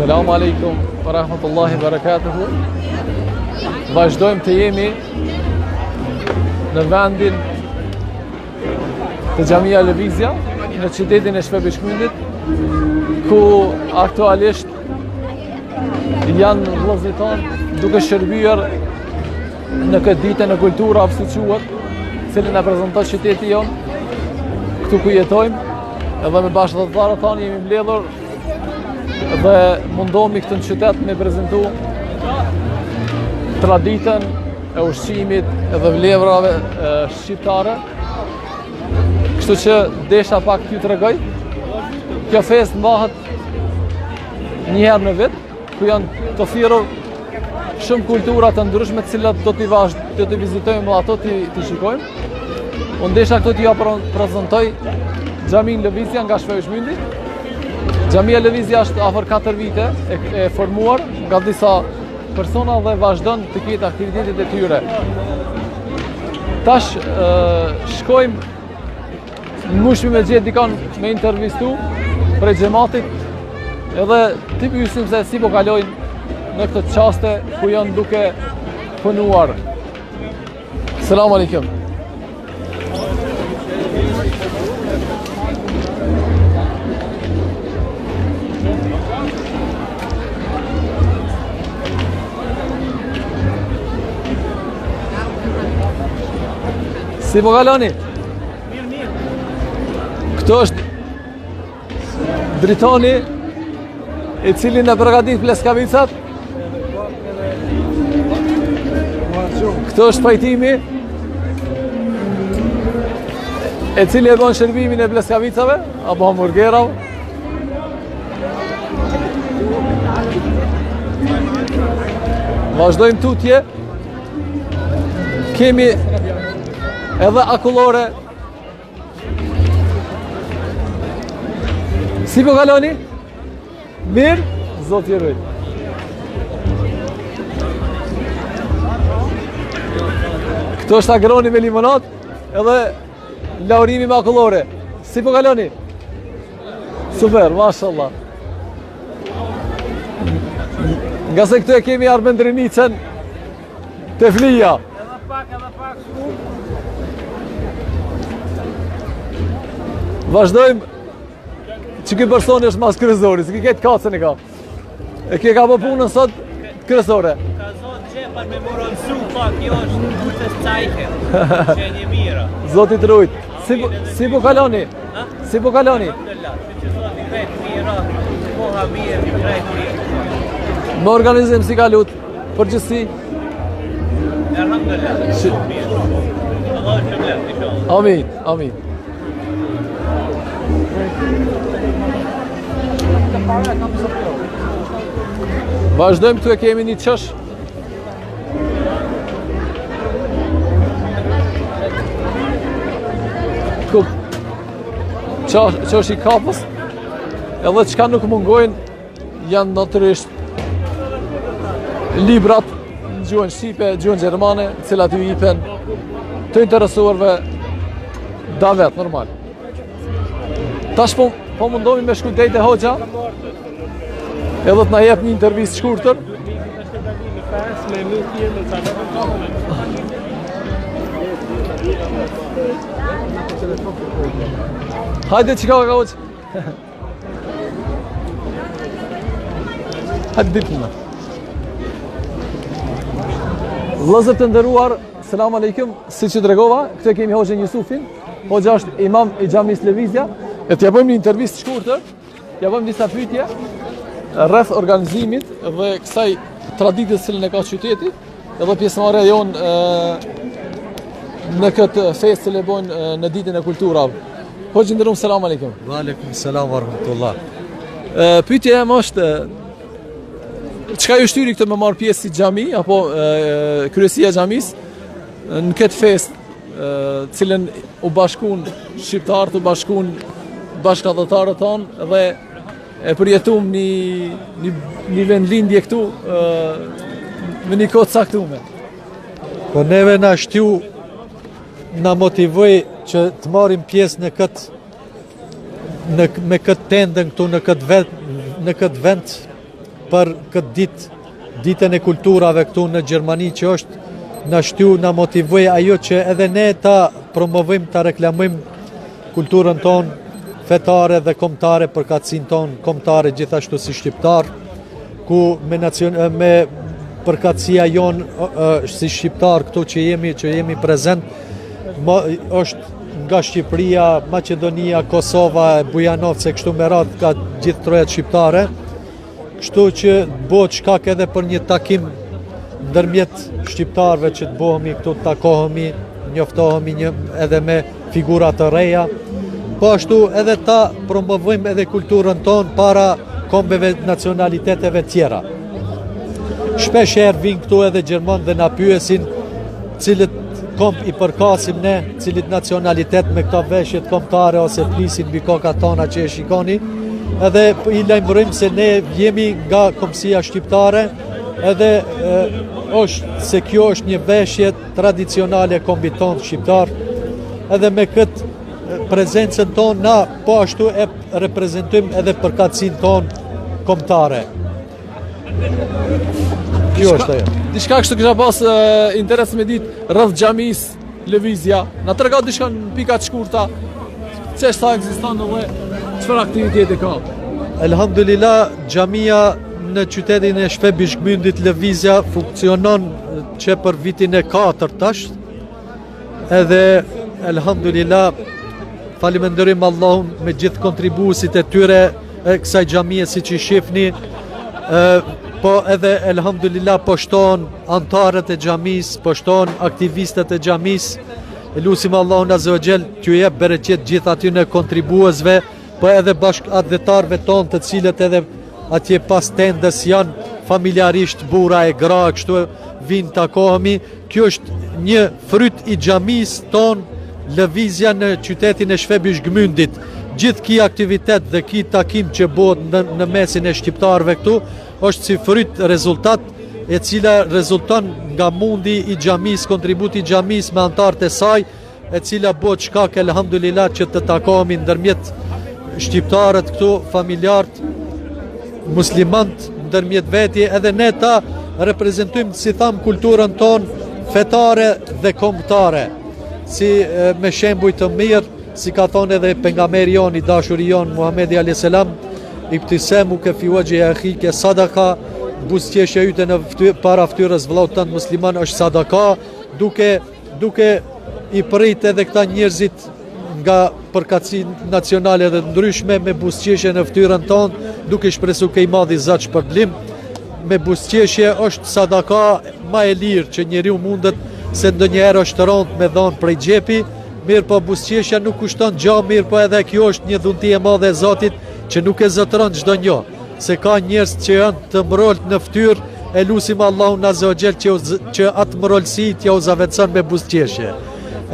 Selamu alaikum wa rahmatullahi wa barakatuhu. Vazhdojmë të jemi në vendin të Xhamia Lëvizja, në qytetin e Shpebishkmyndit, ku aktualisht janë vëllezërit tonë duke shërbyer në këtë ditën e kulturave, si quhet, cilën e prezanton qyteti jonë, këtu ku jetojmë, edhe me bashkëdhëtarët tanë jemi mbledhur dhe mundohemi këtë në qytet me prezentu traditën e ushqimit edhe vlevrave shqiptare. Kështu që desha pak t'ju tregoj. Kjo festë mbahet një herë në vit, ku janë të thirrur shumë kultura të ndryshme, të cilat do t'i vizitojmë dhe ato t'i shikojmë. Unë desha këtu t'ju prezentoj Xhamin Lëvizja nga Shpebishmyndi. Xhamia Lëvizja është afër 4 vite e formuar nga disa persona dhe vazhdon të ketë aktivitetet e tyre. Tash shkojmë, mushmi me gjetë dikon me intervistu prej xhamatit, edhe t'i pyesim se si po kalojnë në këtë çaste ku janë duke punuar. Selam aleikum. Si po kaloni? Mirë. Këto është dritoni i cili në përgatit pleskavicat. Këto është pajtimi e cili e bën shërbimin e pleskavicave apo hamburgerave. Vazhdojmë tutje. Kemi edhe akullore. Si po kaloni? Mirë? Zoti i rrit. Këto është agroni me limonat edhe laurimi me akullore. Si po kaloni? Super, mashallah. Nga se këtu e kemi Armendrinicën të flija. Edhe pak Vazhdojmë që ky person është mas kryesori, si këtë kacën e ka. E ka po punën sot kryesore. ka zonë gjepan me moron su pak, jo është gutës cajke, që e një mira. Zoti të rujt. Si po kaloni? Si po kaloni? Alhamdulillah, që zoti krejt mira, koha mirë, krejt mirë. Më organizim si kalut, përgjithësi. Alhamdulillah, shumë mirë. Allah është shëmlet, inshallah. Amin, amin. Vazhdojmë, këtu e kemi një qësh. Qësh i kapës, edhe çka nuk mungojnë janë natyrisht librat në gjuhën shqipe, gjuhën gjermane, cilat ju jipen të interesuarve davet, normal. Tash po mundohemi me shku dejt e hoxha, edhe të na jep një intervistë shkurtër. Hajde qika ka hoxha. Hajde ditë në. Vëllezër të nderuar, selam aleikum, si që dregova, këtë kemi hoxhën Jusufin. Hoxha është imam i Xhamis Lëvizja. E t'ja bëjmë një intervistë shkurtër, ja bëjmë disa pyetje rreth organizimit dhe kësaj traditës cilën e ka qyteti, edhe pjesëmarrja jonë në këtë festë që e bojnë në ditën e kulturave. Hoxhë nderuar, selam aleikum. Wa aleikum selam wa rahmatullah. Pyetja jam është, çka ju shtyri këtë me marr pjesë si xhami apo kryesia e xhamis në këtë festë, cilën u bashkuan shqiptarët, u bashkuan bashkëdhëtarët tanë dhe e përjetum një vendlindje këtu me një kohë caktuar. Po neve na shtyu, na motivoi që të marrim pjesë në këtë me këtë tendën këtu në këtë vend për këtë ditë, ditën e kulturave këtu në Gjermani, që është na shtyu, na motivoj ajo që edhe ne ta promovojmë, ta reklamojmë kulturën tonë fetare dhe kombëtare, përkatësinë tonë kombëtare gjithashtu si shqiptar, ku me përkatësia jonë si shqiptar këtu që jemi prezent, është nga Shqipëria, Maqedonia, Kosova, Bujanovce, kështu me radhë ka gjithë trojet shqiptare, kështu që bëhet shkak edhe për një takim ndërmjet shqiptarëve që të bëhemi këtu, të takohemi, njoftohemi edhe me figura të reja, po ashtu edhe ta promovojmë edhe kulturën tonë para kombeve nacionaliteteve tjera. Shpesh herë vinë këtu edhe Gjermanë dhe na pyesin cilët komp i përkasim ne, cilit nacionalitet me këto veshjet kombëtare ose flisin mbi kokat tona që e shikoni, edhe i lajmërojmë se ne jemi nga kombësia shqiptare, edhe se kjo është një veshje tradicionale kombit tonë shqiptar, edhe me këtë prezencën tonë na po ashtu e reprezentojmë edhe përkatësinë tonë kombëtare. Kjo është ajo. Diçka kështu kisha pas interes me ditë rreth xhamis, lëvizja. Na trego diçka në pika të shkurta. Ç'është ekziston edhe çfarë aktivitete ka? Elhamdulillah, xhamia në qytetin e Shpebishgmyndit lëvizja funksionon që për vitin e 4 tash. Edhe elhamdulillah faleminderim Allahun me gjithë kontribuesit e tyre e kësaj xhamie siç i shihni. Po edhe elhamdulillah po shton antarët e xhamis, po shton aktivistët e xhamis. Lutim Allahun Azza wa Jall t'ju jep bereqet gjithë atyre kontribuesve, po edhe bashkëdhetarëve tonë të cilët edhe atje pas tendës janë familjarisht burra e gra, kështu vinë takohemi. Kjo është një fryt i xhamis tonë, lëvizja në qytetin e Shpebishgmyndit. Gjithë ki aktivitet dhe ki takim që bëhet në mesin e shqiptarëve këtu, është si fryt rezultat e cila rezulton nga mundi i xhamis, kontributi i xhamis me antarët e saj, e cila bëhet shkak elhamdulillah që të takohemi ndërmjet shqiptarët këtu, familjarët, muslimant ndërmjet veti, edhe ne ta reprezentojmë, si tham, kulturën tonë fetare dhe kombëtare, si me shembuj të mirë, si ka thonë edhe pejgamberi jon i dashuri jon Muhamedi alayhis salam, ibtisemu ke fi wajhi akhike sadaka, buzëqeshja yte në para fytyrës vëllaut tënd musliman është sadaka, duke i prit edhe këta njerëzit nga përkatësi nacionale dhe ndryshme me buzëqeshje në fytyrën tonë, duke shpresuar ke i madhi Zot shpërblim. Me buzëqeshje është sadaka më e lirë që njeriu mundet, se ndonjëherë është rënd me dhon prej xhepi. Mirë po buzëqeshja nuk kushton gjë, mirë po edhe kjo është një dhunti e madhe e Zotit që nuk e zotëron çdo gjë, se ka njerëz që janë të mrolt në fytyrë, e lutim Allahun Azza wa Jall që atë mrolësi t'ja u zaventson me buzëqeshje.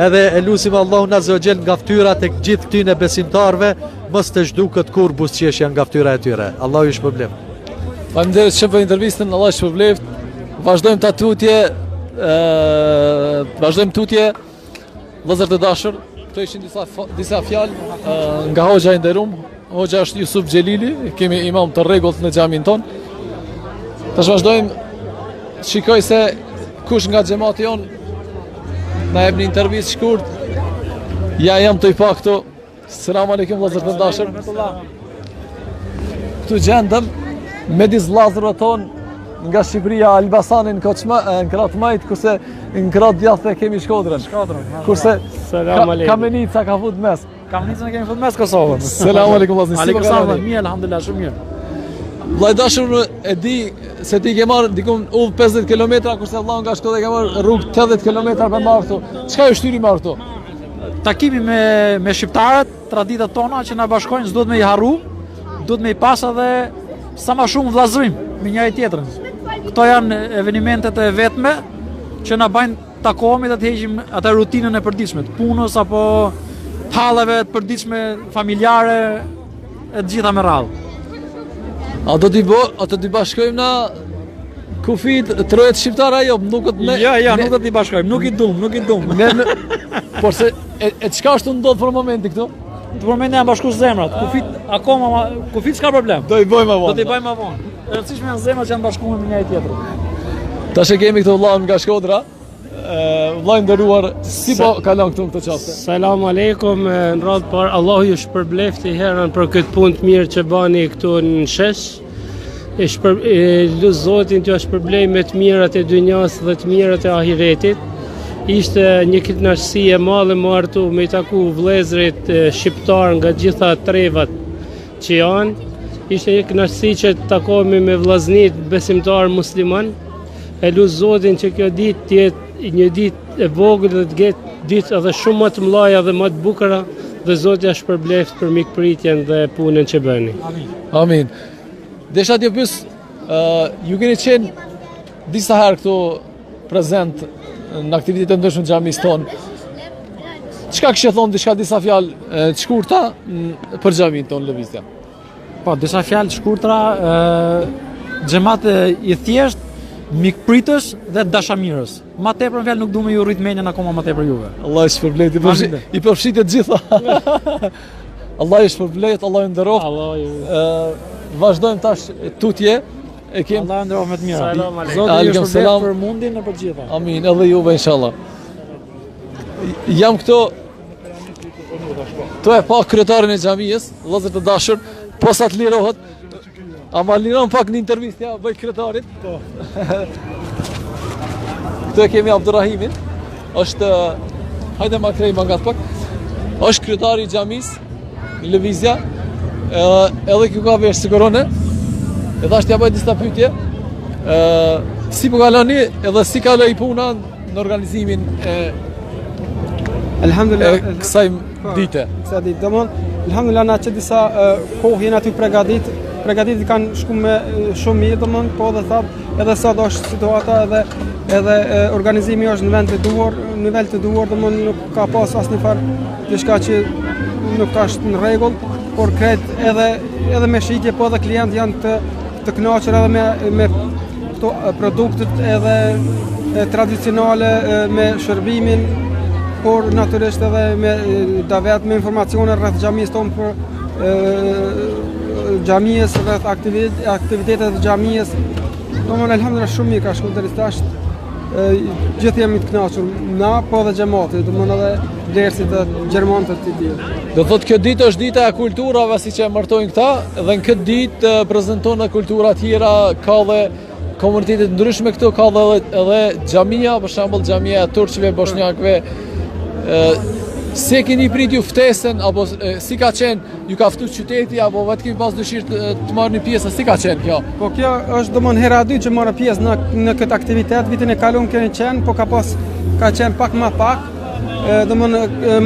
Edhe e lutim Allahun Azza wa Jall nga fytyrat e gjithë këtyre besimtarëve mos të zhduket kur buzëqeshja nga fytyra e tyre. Allahu ju shpërblet. Faleminderit shumë për intervistën, Allah ju shpërblet. Vazhdojmë ta tutje, vazhdojmë tutje. Vëllezër të dashur, këto ishin disa fjalë nga hoxha i nderuar. Hoxha është Jusuf Xhelili, kemi imam të rregullt në xhamin ton. Tash vazhdojmë, shikoj se kush nga xhamati jon na jep një intervistë shkurt. Ja jam të i pa këtu. Selam aleikum vëllezër të dashur. Këtu gjendëm me dizvllazërat ton nga Shqipëria, Elbasanin, në Kratë Majt, kurse në Kratë Djathë kemi Shkodrën. Kurse Kamenica ka fut mes. Kamenica kemi fut mes Kosovën. Selam aleikum vëllazër. Aleikum salam, mirë, alhamdulillah, shumë mirë. Vllai dashur, e di se ti ke marrë dikun udhë 50 km, kurse vllau nga Shkodra ke marrë rrugë 80 km për marrë këtu. Çka ju shtyri marrë këtu? Takimi me shqiptarët, traditat tona që na bashkojnë, s'duhet me i harru, duhet me i pas edhe sa më shumë vllazërim me njëri tjetrin. Këto janë evenimentet e vetme që na bajnë takohemi dhe të heqim atë rutinën e përditshme, të punës apo të hallave të përditshme familjare e të gjitha me radhë. A do t'i bashkojmë na kufit trojet shqiptare ajo, nuk ne. Ja, nuk do t'i bashkojmë, nuk i dum. Por se e çka është ndodh për momentin këtu? Për momentin janë bashkuar zemrat. Kufit s'ka problem. Do i bëjmë avon. Do t'i bëjmë avon. e rëndësishme janë zemrat që janë bashkuar me njëri tjetrin. Tash e kemi këtu vëllain nga Shkodra. Vëllai nderuar, si po kalon këtu në këtë çast? Salam aleikum, në radhë parë, Allahu ju shpërblefti herën për këtë punë të mirë që bani këtu në shesh. Lut Zotin t'ju shpërblej me të mirat e dynjas dhe të mirat e ahiretit. Ishte një kënaqësi e madhe më artu me i taku vëllezërit shqiptar nga gjitha trevat që janë. Ishte një kënaqësi që të takohemi me vllaznit besimtar musliman. E lut Zotin që kjo ditë të jetë një ditë e vogël dhe të jetë ditë edhe shumë më të mëdha dhe më të bukura dhe Zoti ja shpërbleft për mikpritjen dhe punën që bëni. Amin. Desha t'ju pyes, ju keni qenë disa herë këtu prezent në aktivitetet ndryshme të xhamisë tonë. Çka kishte thonë diçka disa fjalë të shkurta për xhamin tonë lëvizja? Po, disa fjalë të shkurtra, xhamati i thjesht, mikpritës dhe dashamirës. Ma tepër në fjalë nuk du me ju rrit menjen akoma ma tepër juve. Allah i shpërblet, i përfshitet gjitha. Allah i shpërblet, Allah i nderoft. Vazhdojmë tash tutje. E kem Allah nderoft me të mira. Salam aleikum. Zoti ju Aleikum shpërblet selam. për mundin e për gjitha. Amin, edhe juve inshallah. Jam këto. To e pa kryetarin e xhamisë, vëllezër të dashur, posa të lirohet. Ama liron pak një intervistë, ja, bëj kryetarit. Këtu e kemi Abdurrahimin, është, hajde ma krej mangat pak, është kryetari i xhamisë, lëvizja, edhe kjo ka vesh sigurone, e thashtë t'ja bëj disa pyetje, si po kaloni edhe si kaloi puna në organizimin e Elhamdulillah, kësaj dite. kësa ditë. Domthon, elhamdulillah na që disa kohë jena aty Përgatitit kanë shku me shumë mirë, domthon, po dhe thatë edhe sot është situata edhe organizimi është në nivel të duhur, domthon nuk ka pas asnjë farë diçka që nuk është në rregull, por kret edhe me shitje po dhe klient janë të kënaqur edhe me këto produktet edhe tradicionale me shërbimin, por natyrisht edhe me davet me informacione rreth xhamisë tonë për xhamisë rreth aktivitetet të xhamisë. Domthon elhamdulillah shumë mirë ka shkuar deri tash. Gjithë jemi të kënaqur, na po dhe xhamati, domthon edhe dersit të gjermanët të tjerë. Do thotë kjo ditë është dita e kulturave siç e martojnë këta, dhe në këtë ditë prezanton edhe kultura tjera, ka dhe komunitete të ndryshme këtu, ka edhe xhamia, për shembull xhamia e turqëve, bosnjakëve. Si e keni prit ju ftesën, apo si ka qenë, ju ka ftuar qyteti, apo vetë keni pas dëshirë të marrni pjesë, si ka qenë kjo? Po kjo është domthon hera e dytë që marrë pjesë në këtë aktivitet. Vitin e kaluar kemi qenë, po ka qenë pak më pak. Domthon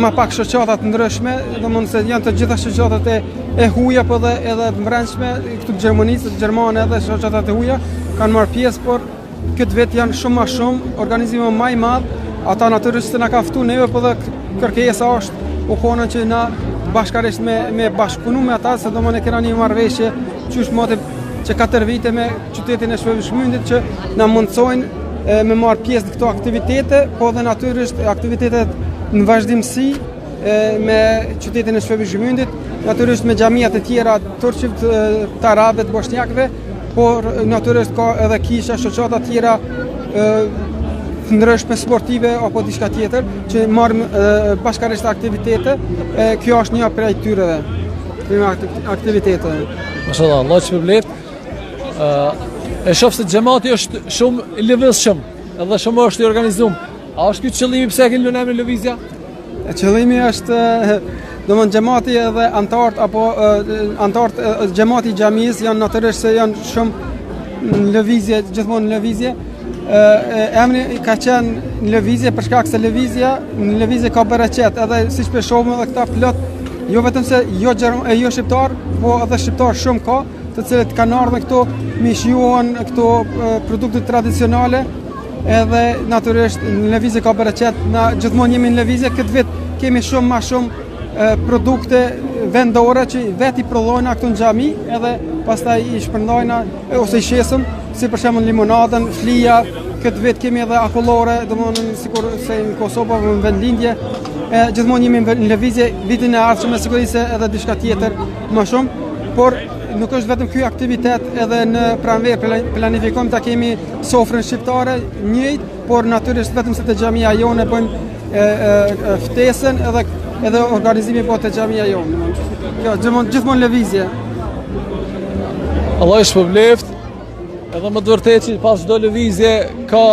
më pak shoqata të ndryshme, domthon se janë të gjitha shoqatat e huaja, po edhe të brendshme këtu në Gjermani, të gjermane edhe shoqatat e huaja kanë marrë pjesë, por këtë vit janë shumë më shumë, organizimi më i madh. Ata natyrisht se na ka ftuar neve, po dhe kërkesa është u kona që na bashkarisht me bashkëpunu me ata, se domthon e kena një marrëveshje qysh moti që 4 vite me qytetin e Shpërbishmyndit që na mundsojnë me marrë pjesë në këto aktivitete, po dhe natyrisht aktivitetet në vazhdimsi me qytetin e Shpërbishmyndit, natyrisht me xhamiat e tjera turqit, të arabëve, të bosnjakëve, por natyrisht ka edhe kisha shoqata tjera të ndryshme sportive apo diçka tjetër që marrim bashkarisht aktivitete. Kjo është një prej tyreve, aktivitete. Mashallah, Allah që përblet. E shoh se xhamati është shumë i lëvizshëm, edhe shumë është i organizuar. A është ky qëllimi pse e keni lënë emrin lëvizja? Qëllimi është domthon xhamati edhe antarët apo antarët xhamati i xhamisë janë natyrisht se janë shumë në lëvizje, gjithmonë në lëvizje. Emri ka qenë në lëvizje për shkak se në lëvizje ka bereqet, edhe siç po shohim edhe këta plot, jo vetëm se jo shqiptar, po edhe shqiptar shumë ka, të cilët kanë ardhur këtu, mi shijuan këto produkte tradicionale, edhe natyrisht në lëvizje ka bereqet, na gjithmonë jemi në lëvizje, këtë vit kemi shumë më shumë produkte vendore që vetë i prodhojna këtu në xhami, edhe pastaj i shpërndajna ose i shesëm, si për shembull limonadën, flija. Këtë vit kemi edhe akullore, domthon sikur se në Kosovë në vendlindje. Gjithmonë jemi në lëvizje, vitin e ardhshëm me siguri se edhe diçka tjetër më shumë, por nuk është vetëm ky aktivitet, edhe në pranverë planifikojmë ta kemi sofrën shqiptare njëjtë, por natyrisht vetëm se te xhamia jonë bëjmë ftesën edhe organizimi po te xhamia jonë. Kjo gjithmonë lëvizje. Allah i shpërbleft, edhe më të vërtetë që pas çdo lëvizje ka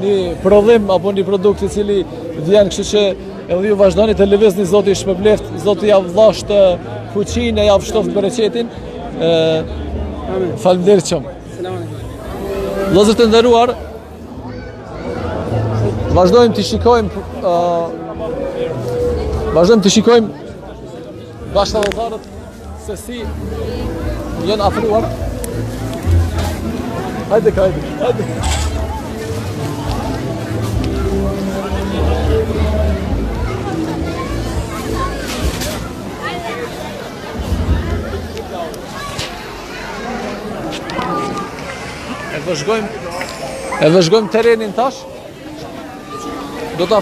një prodhim apo një produkt i cili vjen, kështu që edhe ju vazhdoni të lëvizni, Zoti i shpërbleft, Zoti ja vllosht fuqinë, ja vështoft bereqetin. Faleminderit shumë. Vëllezër të nderuar, vazhdojmë të shikojmë bashkëdhënëtarët se si janë afruar. Hajde. E vëzhgojmë terenin tash. Do të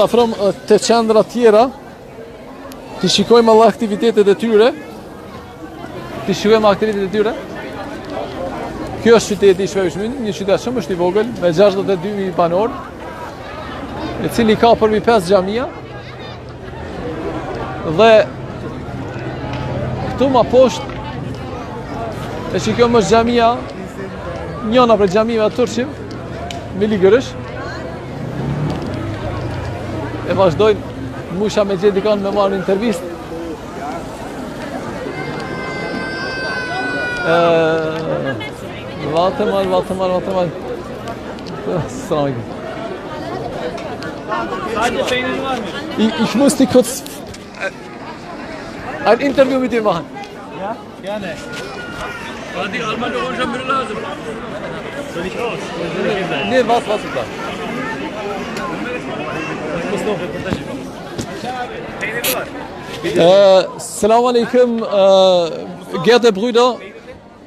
afrohem të qendra tjera, të shikojmë alle aktivitetet e tyre. Kjo është qyteti i Shpebishmyndit, një qytet shumë është i vogël, me 62.000 banor, i cili ka përmi 5 xhamia. Dhe këtu ma poshtë e shikojmë është xhamia, njëna për xhamive të Turqim, Mili Gërësh. E vazhdojnë musha me gjithë dikon me marrë intervistë. Warte mal. Assalamu alaikum. Ich muss dich kurz ein Interview mit dir machen. Ja, gerne. Hadi Almanca konuşan biri lazım. Soll ich raus? Nee, was da? Ich muss noch Reportage machen. Assalamu alaikum, geehrte Brüder.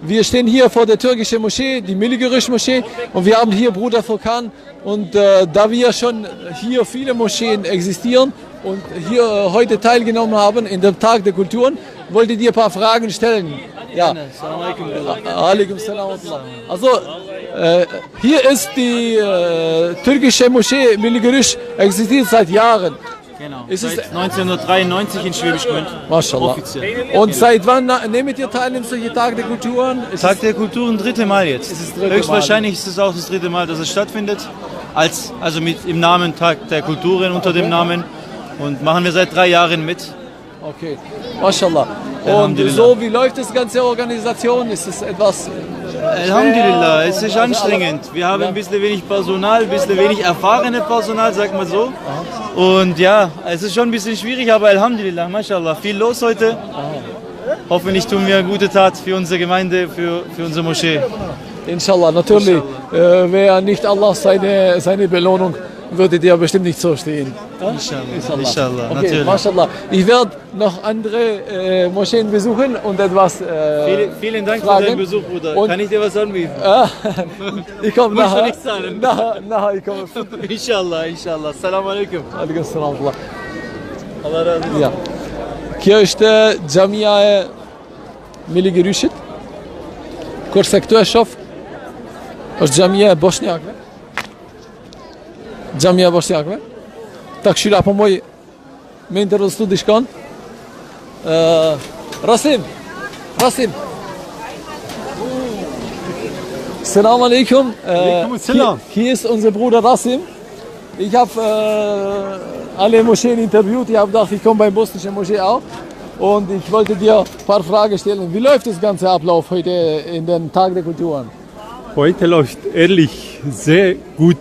Wir stehen hier vor der türkischen Moschee, die Mili Gërësh Moschee, und wir haben hier Bruder Furkan. Und da wir schon hier viele Moscheen existieren und hier heute teilgenommen haben in dem Tag der Kulturen, wollte ich dir ein paar Fragen stellen. Ja. Alaikum salam. Also hier ist die türkische Moschee Mili Gërësh, existiert seit Jahren. Genau, Ist es- seit 1993 in Schwäbisch Gmünd. Mashallah. Offiziell. Und seit wann nehmt ihr teil in solche Tag der Kulturen? Tag der Kulturen, dritte Mal jetzt. Es ist das dritte Höchstwahrscheinlich ist es auch das dritte Mal, dass es stattfindet. Also im Namen Tag der Kulturen, unter dem Namen. Und machen wir seit 3 Jahren mit. Okay, Mashallah. Und Alhamdulillah. so, wie läuft das ganze Organisation? Ist es etwas... Alhamdulillah, es ist anstrengend. Wir haben ein bisschen wenig Personal, ein bisschen wenig erfahrene Personal, sag mal so. Und ja, es ist schon ein bisschen schwierig, aber Alhamdulillah, Mashallah, viel los heute. Hoffentlich tun wir eine gute Tat für unsere Gemeinde, für unsere Moschee. Inshallah, natürlich. Wäre nicht Allah seine Belohnung, würde dir bestimmt nicht so stehen. Inshallah, Okay, natürlich. Mashallah. Ich werde noch andere Moscheen besuchen und etwas Vielen Dank fragen. für deinen Besuch, Bruder. Und- Kann ich dir was anbieten? Ich komme Musst du nachher. nichts zahlen. Nachher, ich komme. Inshallah. Assalamu alaikum. Alaikum salam. Allah razı olsun. Ja. Kjo është xhamia e Mili Gëryshit. Kurse këtu e shoh është xhamia e bosnjakëve. Xhamia e bosnjakëve. Ta këshira po moj me intervistu diçkon. Rasim. Assalamu alaikum. Assalam. Hier ist unser Bruder Rasim. Ich habe alle Moscheen interviewt. Ich habe gedacht, ich komme beim bosnischen Moschee auch. Und ich wollte dir ein paar Fragen stellen. Wie läuft das ganze Ablauf heute in den Tag der Kulturen? Heute läuft ehrlich sehr gut.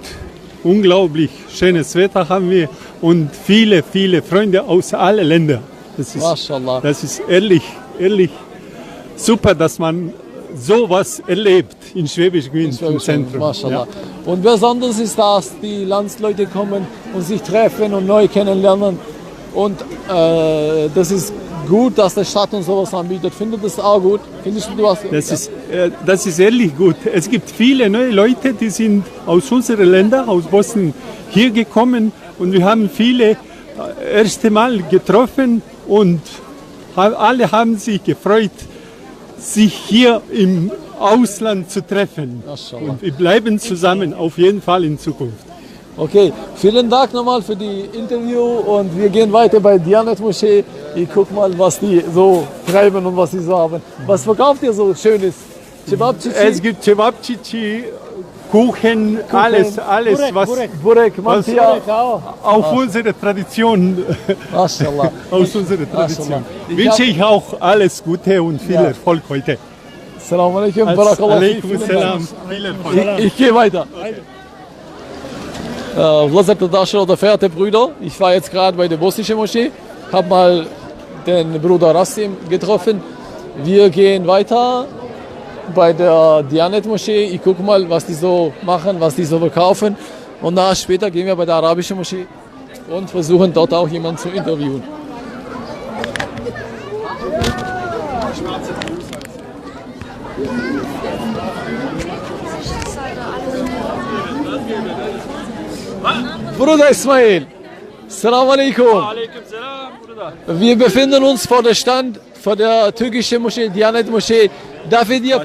Unglaublich schönes Wetter haben wir und viele Freunde aus allen Ländern. Mashallah. Das ist ehrlich super, dass man sowas erlebt in Schwäbisch Gmünd im Zentrum. Mashallah. Und besonders ist, dass die Landsleute kommen und sich treffen und neu kennenlernen. Und das ist gut, dass der Stadt uns sowas anbietet. Findet das auch gut? Findest du was? Das ist ehrlich gut. Es gibt viele neue Leute, die sind aus unseren Ländern, aus Bosnien, hier gekommen und wir haben viele erste Mal getroffen und alle haben sich gefreut, sich hier im Ausland zu treffen. Maschallah. Und wir bleiben zusammen, auf jeden Fall in Zukunft. Okay, vielen Dank nochmal für die Interview und wir gehen weiter bei Diyanet Moschee. Ich guck mal, was die so treiben und was sie so haben. Was verkauft ihr so Schönes? Cevapcici? Es gibt Cevapcici, Kuchen, alles, was Burek, Mantia. auf unsere Tradition, Maschallah. aus unserer Tradition. Ich Wünsche ich auch alles Gute und viel Ja. Erfolg heute. Assalamu alaikum, barakallah. Alaikum Vielen salam. Dank. Viel Erfolg. Ich gehe weiter. Влазете Dasher oder verehrte Brüder, ich war jetzt gerade bei der bosnischen Moschee, habe mal den Bruder Rassim getroffen. Wir gehen weiter bei der Diyanet Moschee. Ich gucke mal, was die so machen, was die so verkaufen. Und später gehen wir bei der arabischen Moschee und versuchen dort auch jemanden zu interviewen. Bruder Ismail, Assalamu alaikum. Wir befinden uns vor der Stand vor der türkischen Moschee, Diyanet Moschee. Darf ich dir...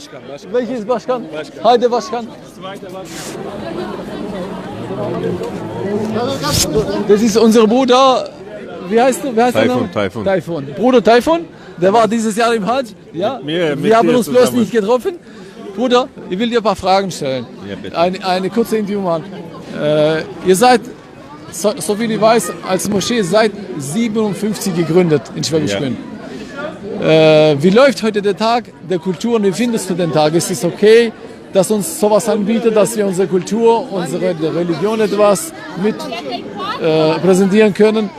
Welches Başkan? Haydi Başkan. Das ist unser Bruder, wie heißt du? Wie heißt Taifun, der Name? Taifun. Taifun. Bruder Taifun, der war dieses Jahr im Hajj. Ja? mit Wir haben dir uns bloß zusammen. nicht getroffen. Bruder, ich will dir ein paar Fragen stellen. Ja, bitte. Eine kurze Interview machen. Ihr seid, so viel ich weiß, als Moschee seit 57 gegründet in Schwäbisch Ja. Gmünd. Wie läuft heute der Tag der Kultur und wie findest du den Tag? Ist es okay, dass uns sowas anbietet, dass wir unsere Kultur, unsere Religion etwas mit präsentieren können?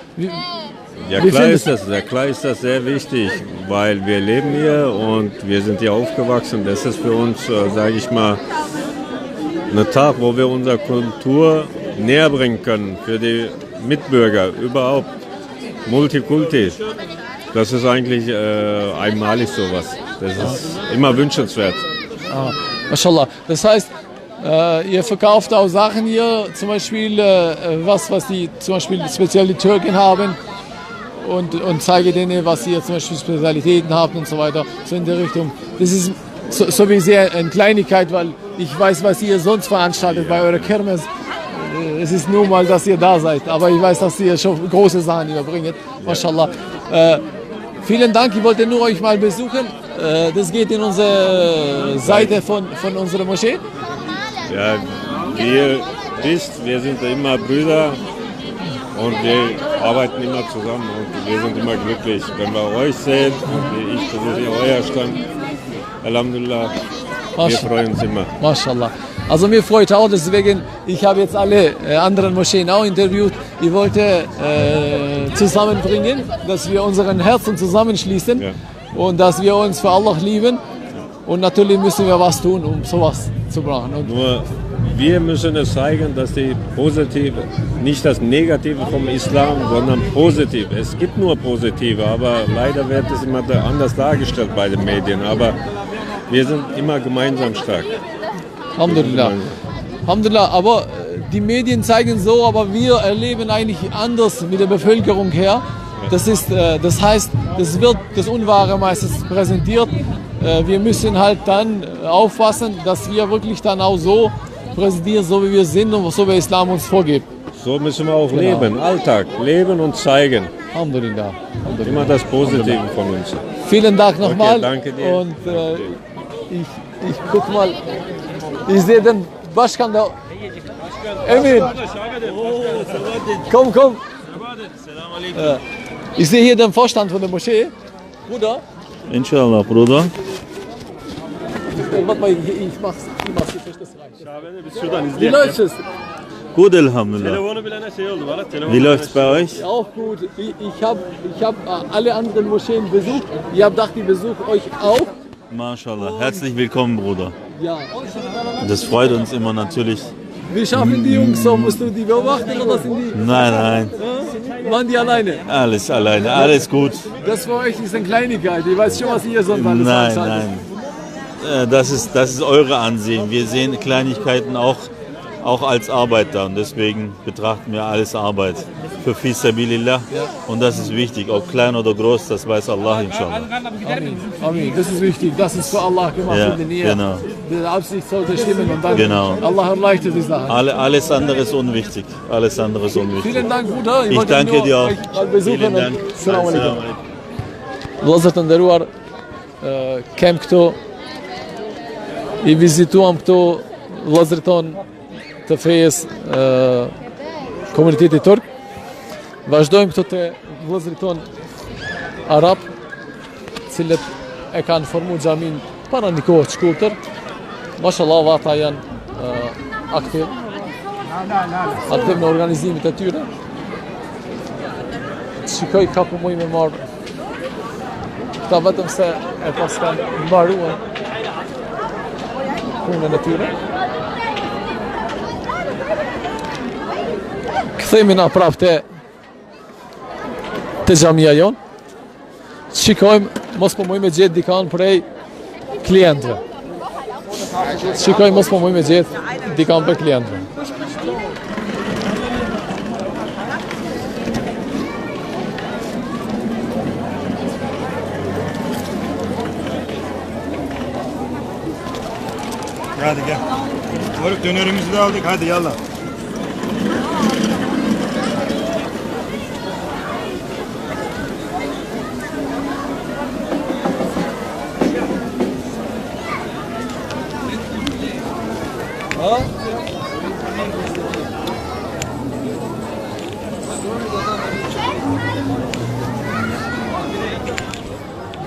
Ja, Wie klar findest ist das, ja, klar ist das sehr wichtig, weil wir leben hier und wir sind hier aufgewachsen. Das ist für uns, sage ich mal, ein Tag, wo wir unsere Kultur näher bringen können für die Mitbürger überhaupt. Multikulti. Das ist eigentlich einmalig sowas. Das ist immer wünschenswert. Mashallah. Das heißt, ihr verkauft auch Sachen hier, zum Beispiel was die zum Beispiel speziell die Türken haben und zeige denen, was ihr zum Beispiel Spezialitäten habt und so weiter, so in der Richtung. Das ist so wie sehr eine Kleinigkeit, weil ich weiß, was ihr sonst veranstaltet bei eurer Kirmes. Es ist nur mal, dass ihr da seid, aber ich weiß, dass ihr schon große Sachen überbringt. Mashallah. Vielen Dank, ich wollte nur euch mal besuchen. Das geht in unsere Seite von unserer Moschee. Ja, wir sind immer Brüder und wir arbeiten immer zusammen und wir sind immer glücklich. Wenn wir euch sehen, wie ich besuche euer Stand, Alhamdulillah, wir freuen uns immer. Mashallah. Also mir freut auch, deswegen, ich habe jetzt alle anderen Moscheen auch interviewt. Ich wollte zusammenbringen, dass wir unseren Herzen zusammenschließen Ja. und dass wir uns für Allah lieben. Und natürlich müssen wir was tun, um sowas zu machen. Und Nur wir müssen es zeigen, dass die Positive, nicht das Negative vom Islam, sondern positiv. Es gibt nur Positive, aber leider wird es immer anders dargestellt bei den Medien. Aber wir sind immer gemeinsam stark. Alhamdulillah. Alhamdulillah, aber die Medien zeigen so, aber wir erleben eigentlich anders mit der Bevölkerung her. Das heißt, das wird das Unwahre meistens präsentiert. Wir müssen halt dann aufpassen, dass wir wirklich dann auch so präsentieren, so wie wir sind und so wie Islam uns vorgibt. So müssen wir auch Genau. leben, Alltag, leben und zeigen. Alhamdulillah. Immer das Positive von uns. Vielen Dank nochmal. Okay, danke dir. Und ich guck mal, ich sehe den Başkan da. Emin. Komm. Ich sehe hier den Vorstand von der Moschee. Bruder. Inshallah, Bruder. Warte mal, ich mach's hier das rein. Wie läuft es? Gut, Alhamdulillah. Wie läuft's bei euch? Auch gut. Ich hab alle anderen Moscheen besucht. Ihr habt gedacht, ich besuche euch auch. MashaAllah. Herzlich willkommen, Bruder. Ja. Das freut uns immer natürlich. Wie schaffen die Jungs so? Musst du die beobachten oder sind die? Nein. Waren die alleine? Alles alleine, alles gut. Das für euch ist eine Kleinigkeit. Ich weiß schon, was ihr sonst alles Nein. veranstaltet. Das ist eure Ansehen. Wir sehen Kleinigkeiten auch als Arbeit da und deswegen betrachten wir alles Arbeit. für Fi Sabilillah. Und das ist wichtig, ob klein oder groß, das weiß Allah inshallah. Amin. Amin. Das ist wichtig. Das ist für Allah gemacht. Ja, für die Nähe. genau. Die Absicht sollte stimmen und dann Genau. Allah erleichtert die Sache. Alles andere ist unwichtig. Alles andere ist unwichtig. Vielen Dank, Bruder. Ich danke dir auch. Vielen Dank. Assalamu alaikum. Assalamu alaikum. Vëllezër të nderuar, kem këtu, I vizituam këtu vëllezërit tonë të fejes komunitetit turk. Vazhdojmë këtu të vëllezërit tonë arab, cilët e kanë formu xhamin para një kohë të shkurtër. Mashallah, ata janë aktiv në organizimit e tyre. Shikoj ka për muj me marrë këta vetëm se e pas kanë mbaruar punën e tyre. Kthehemi na prapë te xhamia jon. Shikojmë, mos po mujmë gjetë dikan prej klientëve. Shikojmë, mos po mujmë gjetë dikan prej klientëve. Hadi gel. Moruk dönerimizi de aldık. Hadi yallah.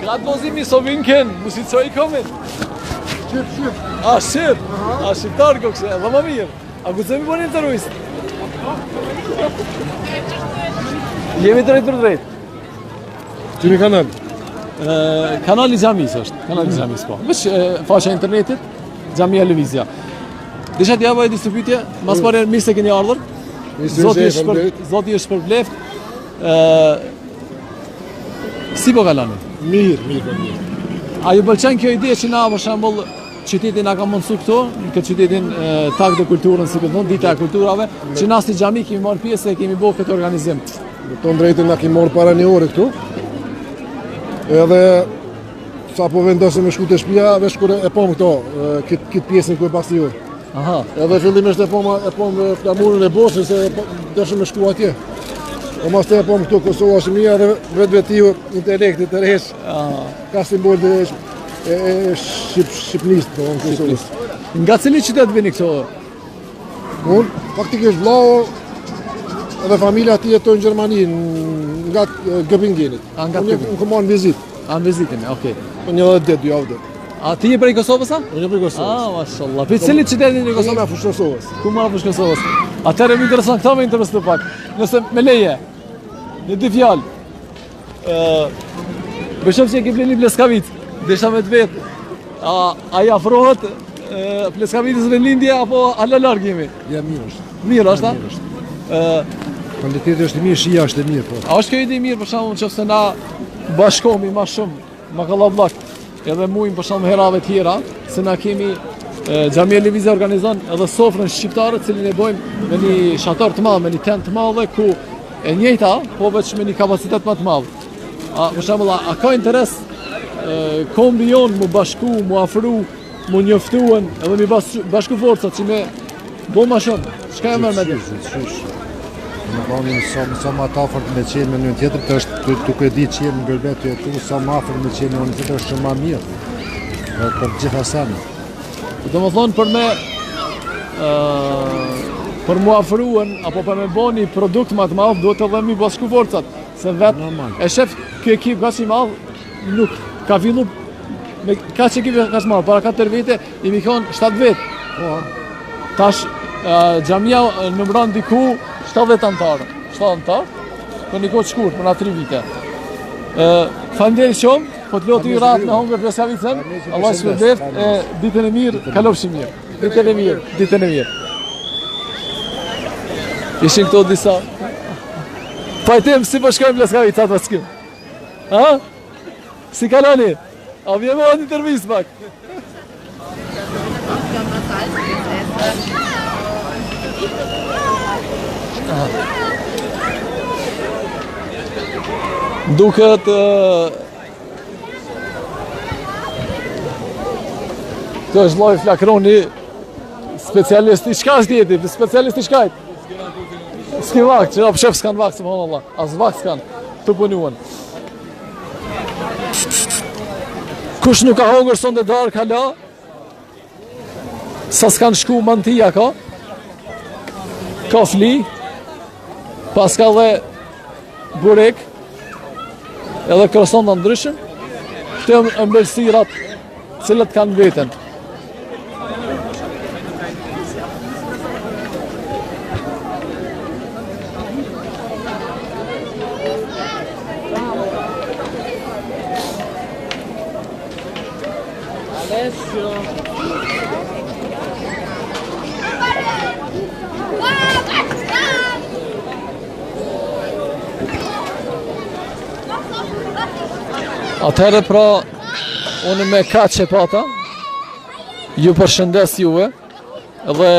Gerade wo Sie mich so winken, muss ich zu euch kommen. Shqip. Shqiptar ko kse, dhe më mirë. A ku se mi bën intervjist? Jemi drejt për drejt. Cili kanal? Kanali Xhamis është, kanali Xhamis po. Veç faqja e internetit, Xhamia Lëvizja. Desha t'ja bëj disa pyetje, mas pare mirë se keni ardhur. Zoti është për bleft. Si po kaloni? Mirë. A ju pëlqen kjo ide që na për shembull qyteti na ka mundsu këtu, në këtë qytetin tak të kulturën, si thon, dita e kulturave, që na si xhami kemi marrë pjesë e kemi bërë këtë organizim. Në tonë drejtë na kemi marrë para një ore këtu. Edhe sa po vendosëm me shku të shtëpia, veç kur e pom këto, këtë pjesën ku e pasi ju. Aha. Edhe fillimisht e pom flamurën e Bosnjës se dëshëm me shku atje. O mas të e pom këtu Kosova Shqimia dhe vetë intelektit të resh, ka simbol dhe Shqipnisë të Kosovës. Nga cili qytet vini këto? Unë, faktikisht vlau edhe familja ti jetojnë në Gjermani, nga Gëpingenit. Unë këmë në vizit. Në vizitin, okej. Një dhe 2 javë dhe. A ti je prej Kosovës, a? Unë je prej Kosovës. Mashallah. Për cili qytetin në Kosovës? Unë afush Kosovës. Ku ma afush Kosovës? Atëre më interesant, këta me interesu pak. Nëse me leje, në 2 fjalë. Bëshëm që e ke bleni Pleskavit, desha me të vetë. A i afrohet Pleskavitës me lindje, apo ala largë jemi? Ja, mirë është. Mirë është, a? Kvaliteti është i mirë, shija është e mirë, po. A është kjo ide i mirë, për shembull, nëse na bashkohemi më shumë, ma kallabllak, edhe muin për shembull herave tjera, se na kemi Xhamia Lëvizja organizon edhe sofrën shqiptare, cilin e bojmë me një shator të madh, me një tent të madh ku e njëjta, po veç me një kapacitet më të madh. Për shembull, a ka interes kombi jon mu bashku, mu afru, mu njoftuen, edhe mi bashku forcat që me bo ma shumë. Çka e merr me ty? Në koni sa ma të afërt me qenë me një tjetër, të është tuk e di që jenë në gërbet të jetu, sa ma afërt me qenë me një tjetër është shumë ma mirë. Për gjitha sanë. Do më thonë për mu afruen, apo për me bo një produkt ma të madhë, duhet edhe mi bashku forcat. Se vetë e shef kjo ekip ka që i madhë, nuk ka fillu me ka që ekipi ka që madhë, para 4 vite, i mi konë 7 vetë. Tash, Xhamia nëmëron diku 70 antarë, për një kohë shkurt, për na 3 vite. Faleminderit shumë, po të lotë i ratë me hongër Pleskavicën, Allah shpërblet, ditën e mirë, kalofshi mirë. Ditën e mirë. Ishin këto disa. Pajtem si po shkojmë Pleskavicë atë s'kim. Ha? Si kaloni? A vjeme o një intervjist pak? Duket Kjo është lloj flakroni specialist i çka është jeti, specialist i çkajt. S'ki vakt, që shef s'kan vakt, subhanallah. As vakt s'kan të punuan. Kush nuk ka hongër sonde darë ka la, sa s'kan shku mantia ka fli, pas ka dhe burek, edhe kërëson të ndryshëm, të ëmbëlsirat cilët kanë vetën. Atëherë pra, unë me kaq e pata, ju përshëndes juve, dhe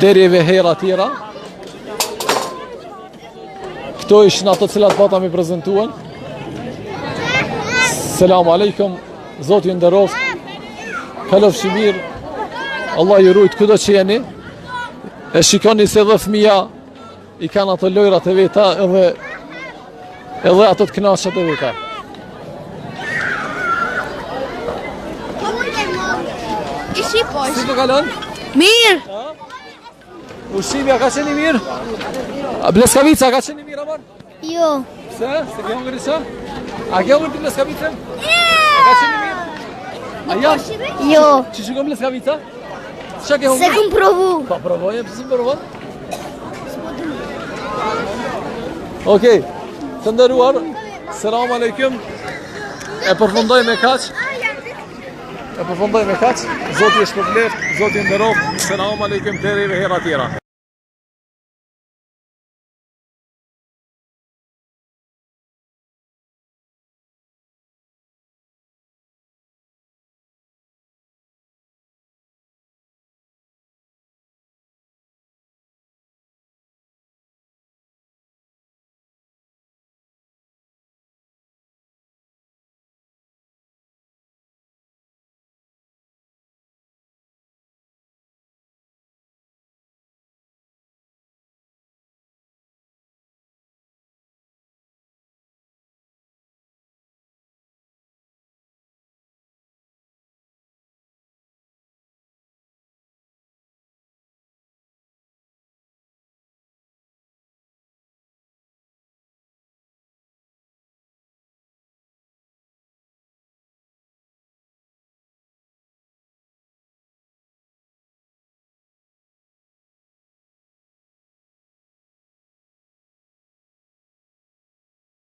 derive hera tjera. Këto ishin ato cilat pata mi prezentuan. Selamu alaikum, Zoti ju nderoft, kalofshi mirë, Allah ju rujt kudo që jeni, e shikoni se dhe fëmija i kanë ato lojrat e veta edhe ato të kënaqet e veta. Si të kalon? Mirë! Ushqimja ka qeni mirë? Bleskavica ka qeni mirë, amon? Jo. Se? Se ke hongër isa? A ke hongër ti bleskavicën? A ka qeni mirë? A janë? Jo. Që shikon bleskavica? Qa ke hongër? Se këm provu. Pa provoje, pëse më provoje? Okej, të ndëruar, selam aleikum, e përfundoj me kaq, Zoti është për bleft, Zoti nderoft, selam aleikum, deri ve hera tjera.